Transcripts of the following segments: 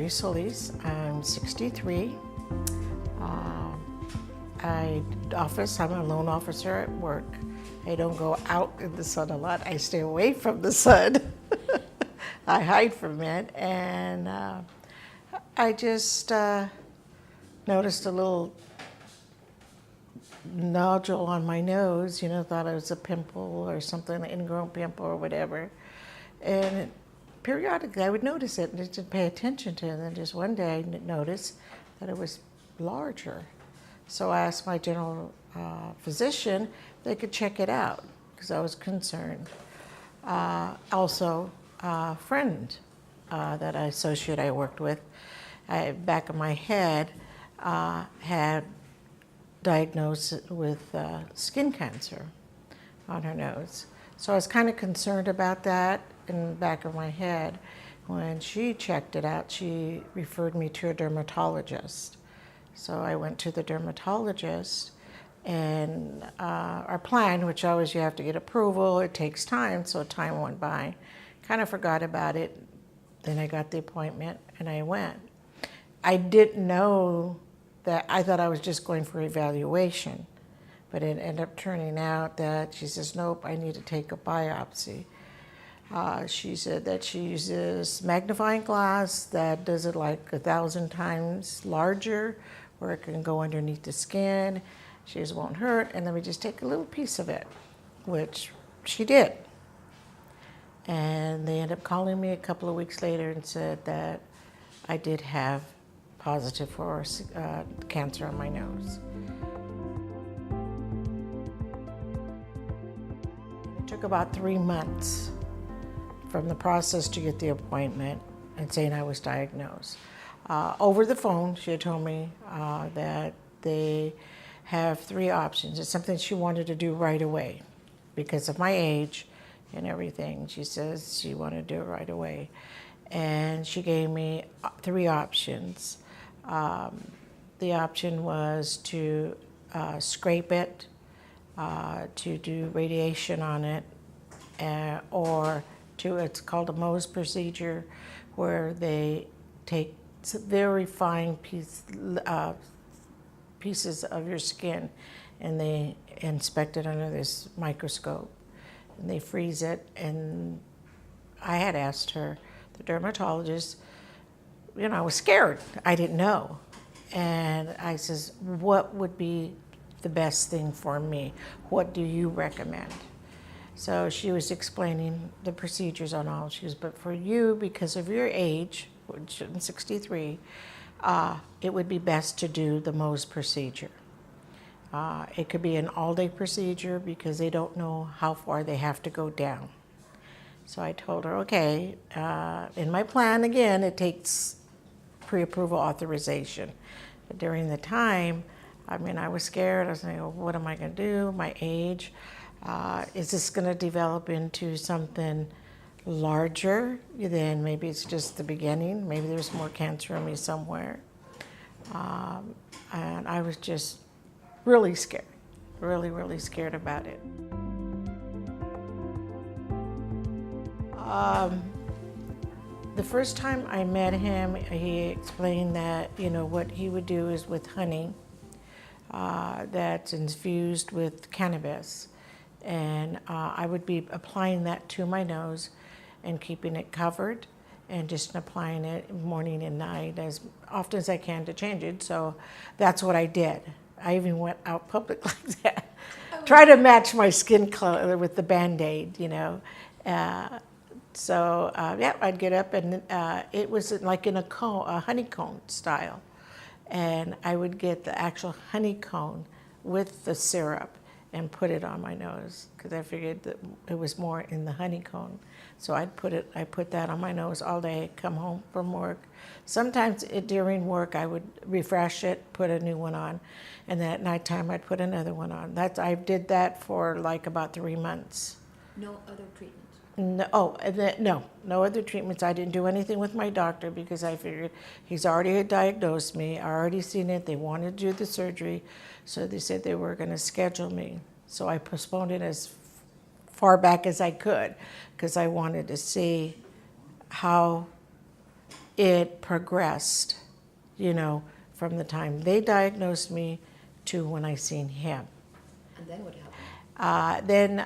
María Solís. I'm 63. I'm a loan officer at work. I don't go out in the sun a lot. I stay away from the sun. I hide from it. And I just noticed a little nodule on my nose, thought it was a pimple or something, an ingrown pimple or whatever. And periodically I would notice it and just didn't pay attention to it. And then just one day I noticed that it was larger. So I asked my general physician if they could check it out because I was concerned. Also, a friend that I worked with, back of my head, had diagnosed with skin cancer on her nose. So I was kind of concerned about that in the back of my head. When she checked it out, she referred me to a dermatologist. So I went to the dermatologist, and our plan, which always you have to get approval, it takes time, so time went by. Kind of forgot about it. Then I got the appointment and I went. I didn't know that. I thought I was just going for evaluation, but it ended up turning out that she says, nope, I need to take a biopsy. She said that she uses magnifying glass that does it like 1,000 times larger, where it can go underneath the skin. She says, won't hurt, and let me just take a little piece of it, which she did. And they ended up calling me a couple of weeks later and said that I did have positive for cancer on my nose. It took about 3 months from the process to get the appointment and saying I was diagnosed. Over the phone, she had told me that they have 3 options. It's something she wanted to do right away because of my age and everything. She says she wanted to do it right away. And she gave me 3 options. The option was to scrape it, to do radiation on it, or it's called a Mohs procedure, where they take very fine pieces of your skin and they inspect it under this microscope and they freeze it. And I had asked her, the dermatologist, I was scared. I didn't know. And I says, what would be the best thing for me? What do you recommend? So she was explaining the procedures on all. She goes, but for you, because of your age, which I'm 63, it would be best to do the Mohs procedure. It could be an all-day procedure because they don't know how far they have to go down. So I told her, okay, in my plan, again, it takes pre-approval authorization. But during the time, I was scared. I was like, oh, what am I going to do? My age. Is this going to develop into something larger? Then maybe it's just the beginning. Maybe there's more cancer in me somewhere. And I was just really scared, really, really scared about it. The first time I met him, he explained that, what he would do is with honey that's infused with cannabis. And I would be applying that to my nose and keeping it covered and just applying it morning and night as often as I can to change it. So that's what I did. I even went out public like that. Try to match my skin color with the Band-Aid, So I'd get up and it was like in a honeycomb style. And I would get the actual honeycomb with the syrup and put it on my nose because I figured that it was more in the honeycomb. So I put that on my nose all day, come home from work. Sometimes during work I would refresh it, put a new one on, and then at nighttime I'd put another one on. I did that for like about 3 months. No other treatments? No other treatments. I didn't do anything with my doctor because I figured he's already diagnosed me. I already seen it. They wanted to do the surgery, so they said they were going to schedule me. So I postponed it as far back as I could because I wanted to see how it progressed, you know, from the time they diagnosed me to when I seen him. And then what happened? Then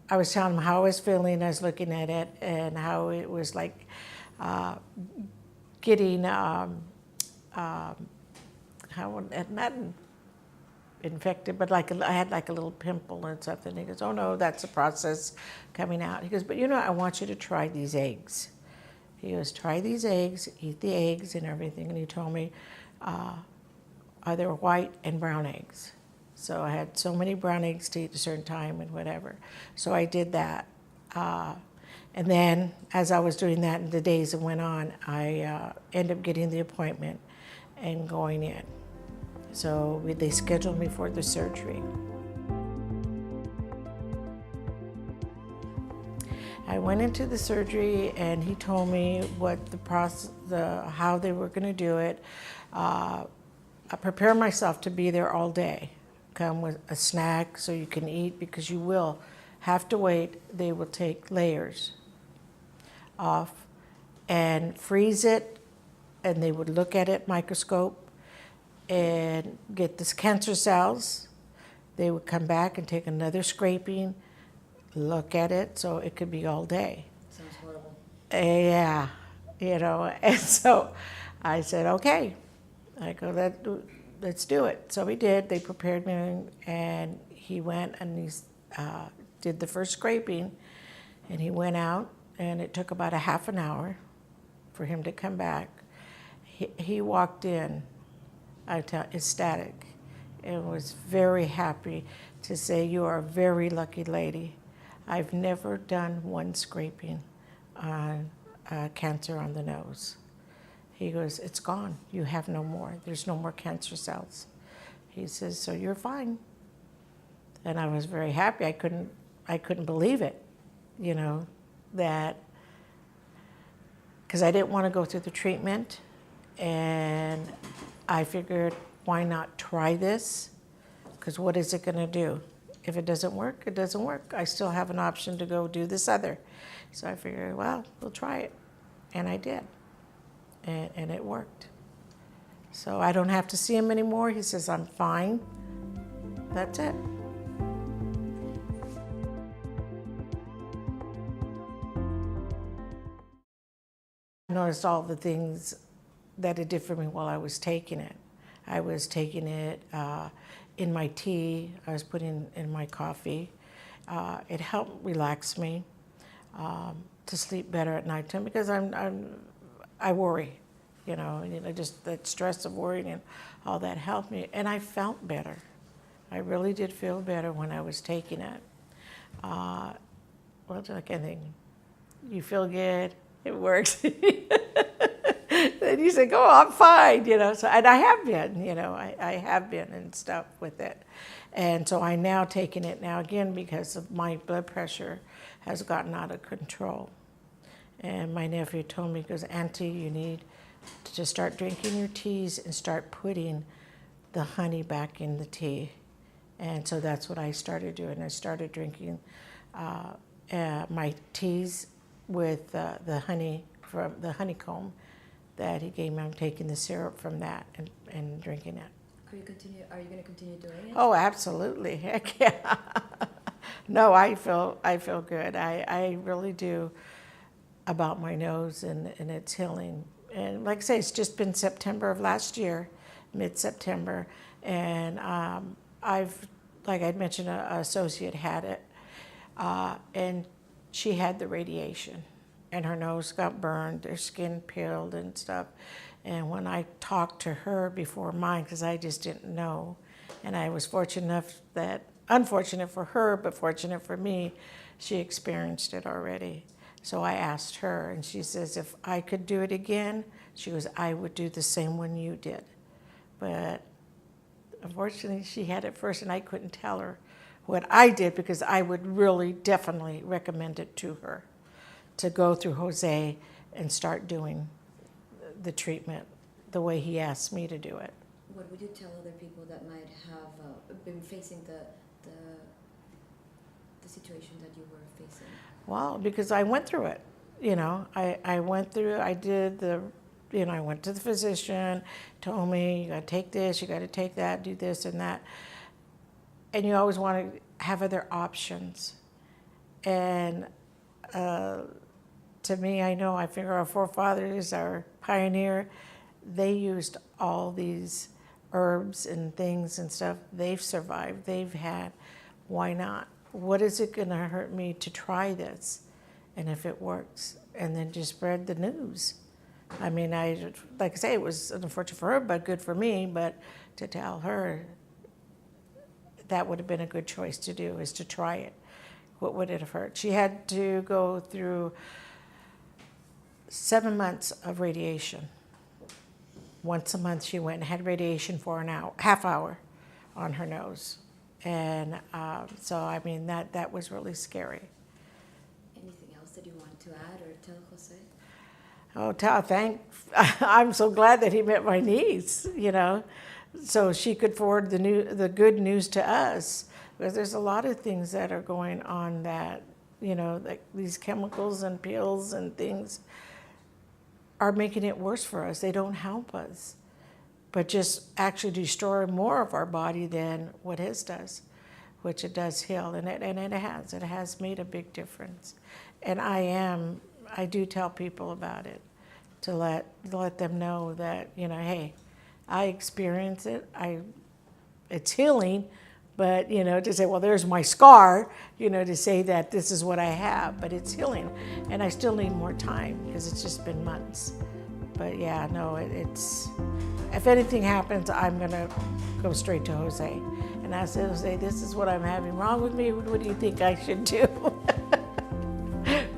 I was telling him how I was feeling. I was looking at it and how it was like getting not infected, but like I had like a little pimple and something. He goes, "Oh no, that's a process coming out." He goes, "But you know, I want you to try these eggs." He goes, "Try these eggs, eat the eggs and everything." And he told me, are there white and brown eggs? So I had so many brown eggs to eat at a certain time and whatever. So I did that. And then as I was doing that and the days that went on, I ended up getting the appointment and going in. So they scheduled me for the surgery. I went into the surgery and he told me what the process, how they were going to do it. I prepare myself to be there all day. Come with a snack so you can eat, because you will have to wait. They will take layers off and freeze it, and they would look at it microscope and get the cancer cells. They would come back and take another scraping, look at it, so it could be all day. Sounds horrible. Yeah, you know, and so I said, okay. I go, let's do it. So we did. They prepared me, and he went and he did the first scraping, and he went out, and it took about a half an hour for him to come back. He walked in, ecstatic, and was very happy to say, "You are a very lucky lady. I've never done one scraping on cancer on the nose." He goes, "It's gone. You have no more. There's no more cancer cells." He says, "So you're fine." And I was very happy. I couldn't believe it, you know, that, because I didn't want to go through the treatment, and I figured, why not try this? Because what is it going to do? If it doesn't work, it doesn't work. I still have an option to go do this other. So I figured, well, we'll try it. And I did. And it worked. So I don't have to see him anymore. He says, "I'm fine." That's it. I noticed all the things that it did for me while I was taking it. I was taking it in my tea. I was putting in my coffee. It helped relax me to sleep better at nighttime, because I worry, you know, just that stress of worrying and all that helped me. And I felt better. I really did feel better when I was taking it. Well, it's like anything. You feel good, it works. Then you say, "Oh, I'm fine," you know. So, and I have been, you know, I have been and stuff with it. And so I'm now taking it now again because of my blood pressure has gotten out of control. And my nephew told me, he goes, "Auntie, you need to just start drinking your teas and start putting the honey back in the tea." And so that's what I started doing. I started drinking my teas with the honey from the honeycomb that he gave me. I'm taking the syrup from that and drinking it. Are you going to continue doing it? Oh, absolutely. Heck yeah. No, I feel good. I really do, about my nose and its healing. And like I say, it's just been September of last year, mid-September. And I've, like I'd mentioned, an associate had it. And she had the radiation. And her nose got burned, her skin peeled and stuff. And when I talked to her before mine, because I just didn't know, and I was fortunate enough that, unfortunate for her, but fortunate for me, she experienced it already. So I asked her, and she says, if I could do it again, she goes, I would do the same one you did. But unfortunately, she had it first, and I couldn't tell her what I did, because I would really definitely recommend it to her, to go through Jose and start doing the treatment the way he asked me to do it. What would you tell other people that might have been facing the situation that you were facing? Well, because I went through it. I went through, I did the, I went to the physician, told me, you gotta take this, you gotta take that, do this and that. And you always want to have other options. And to me, I figure our forefathers, our pioneer, they used all these herbs and things and stuff. They've survived, they've had. Why not? What is it gonna hurt me to try this? And if it works, and then just spread the news. I mean, like I say, it was unfortunate for her, but good for me. But to tell her that would have been a good choice to do, is to try it. What would it have hurt? She had to go through 7 months of radiation. Once a month she went and had radiation for an hour, half hour on her nose. And so, I mean, that was really scary. Anything else that you want to add or tell Jose? I'm so glad that he met my niece, so she could forward the good news to us. Because there's a lot of things that are going on that, like these chemicals and pills and things are making it worse for us. They don't help us, but just actually destroy more of our body than what his does, which it does heal, and it has made a big difference. And I do tell people about it, to let them know that, hey, I experience it. It's healing, but to say, well, there's my scar, to say that this is what I have, but it's healing, and I still need more time because it's just been months. But yeah, no, it's if anything happens, I'm gonna go straight to Jose, and I said, Jose, this is what I'm having wrong with me. What do you think I should do?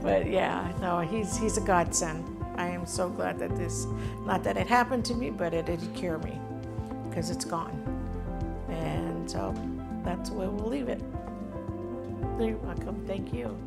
But yeah, no, he's a godsend. I am so glad that not that it happened to me, but it did cure me, because it's gone. And so that's where we'll leave it. You're welcome. Thank you.